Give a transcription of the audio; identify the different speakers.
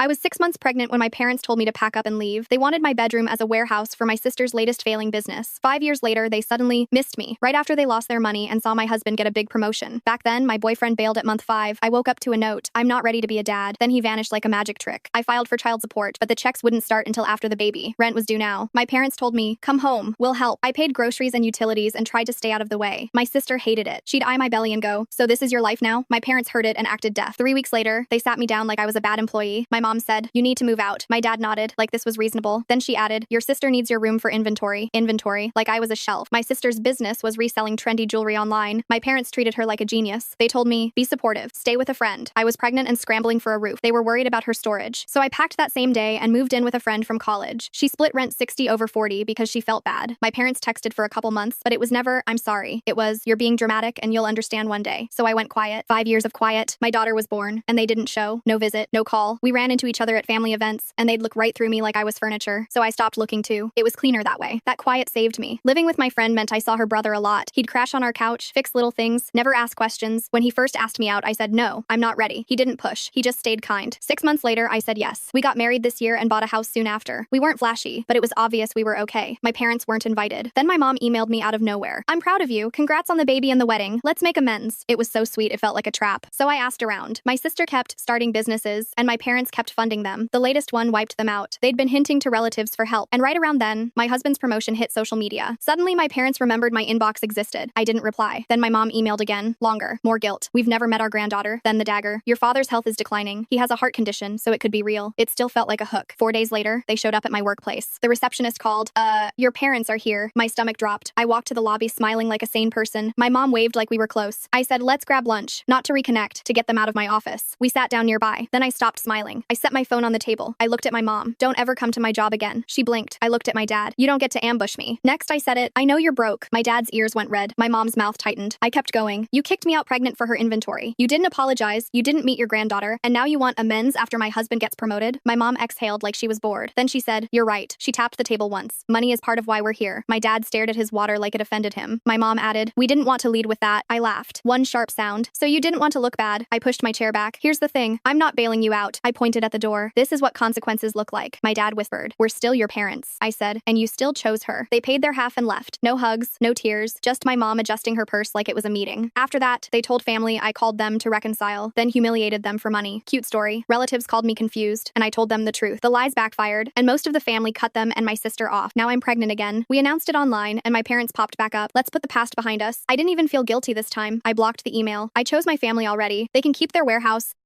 Speaker 1: I was 6 months pregnant when my parents told me to pack up and leave. They wanted my bedroom as a warehouse for my sister's latest failing business. 5 years later, they suddenly missed me, right after they lost their money and saw my husband get a big promotion. Back then, my boyfriend bailed at month 5. I woke up to a note, "I'm not ready to be a dad." Then he vanished like a magic trick. I filed for child support, but the checks wouldn't start until after the baby. Rent was due now. My parents told me, "Come home, we'll help." I paid groceries and utilities and tried to stay out of the way. My sister hated it. She'd eye my belly and go, "So this is your life now?" My parents heard it and acted deaf. 3 weeks later, they sat me down like I was a bad employee. My mom said, "You need to move out." My dad nodded, like this was reasonable. Then she added, "Your sister needs your room for inventory." Inventory, like I was a shelf. My sister's business was reselling trendy jewelry online. My parents treated her like a genius. They told me, "Be supportive, stay with a friend." I was pregnant and scrambling for a roof. They were worried about her storage. So I packed that same day and moved in with a friend from college. She split rent 60/40 because she felt bad. My parents texted for a couple months, but it was never, "I'm sorry." It was, "You're being dramatic and you'll understand one day." So I went quiet. 5 years of quiet. My daughter was born, and they didn't show. No visit, no call. We ran into each other at family events, and they'd look right through me like I was furniture. So I stopped looking too. It was cleaner that way. That quiet saved me. Living with my friend meant I saw her brother a lot. He'd crash on our couch, fix little things, never ask questions. When he first asked me out, I said, "No, I'm not ready." He didn't push. He just stayed kind. 6 months later, I said yes. We got married this year and bought a house soon after. We weren't flashy, but it was obvious we were okay. My parents weren't invited. Then my mom emailed me out of nowhere. "I'm proud of you. Congrats on the baby and the wedding. Let's make amends." It was so sweet it felt like a trap. So I asked around. My sister kept starting businesses, and my parents kept funding them. The latest one wiped them out. They'd been hinting to relatives for help. And right around then, my husband's promotion hit social media. Suddenly, my parents remembered my inbox existed. I didn't reply. Then my mom emailed again. Longer. More guilt. "We've never met our granddaughter." Then the dagger. "Your father's health is declining. He has a heart condition, so it could be real." It still felt like a hook. 4 days later, they showed up at my workplace. The receptionist called, "Your parents are here." My stomach dropped. I walked to the lobby smiling like a sane person. My mom waved like we were close. I said, "Let's grab lunch." Not to reconnect, to get them out of my office. We sat down nearby. Then I stopped smiling. I set my phone on the table. I looked at my mom. "Don't ever come to my job again." She blinked. I looked at my dad. "You don't get to ambush me." Next, I said it. "I know you're broke." My dad's ears went red. My mom's mouth tightened. I kept going. "You kicked me out pregnant for her inventory. You didn't apologize. You didn't meet your granddaughter. And now you want amends after my husband gets promoted?" My mom exhaled like she was bored. Then she said, "You're right." She tapped the table once. "Money is part of why we're here." My dad stared at his water like it offended him. My mom added, "We didn't want to lead with that." I laughed. One sharp sound. "So you didn't want to look bad." I pushed my chair back. "Here's the thing. I'm not bailing you out." I pointed at the door. "This is what consequences look like." My dad whispered, "We're still your parents." I said, "And you still chose her." They paid their half and left. No hugs, no tears, just my mom adjusting her purse like it was a meeting. After that, they told family I called them to reconcile, then humiliated them for money. Cute story. Relatives called me confused, and I told them the truth. The lies backfired, and most of the family cut them and my sister off. Now I'm pregnant again. We announced it online, and my parents popped back up. Let's put the past behind us. I didn't even feel guilty this time. I blocked the email. I chose my family already. They can keep their warehouse.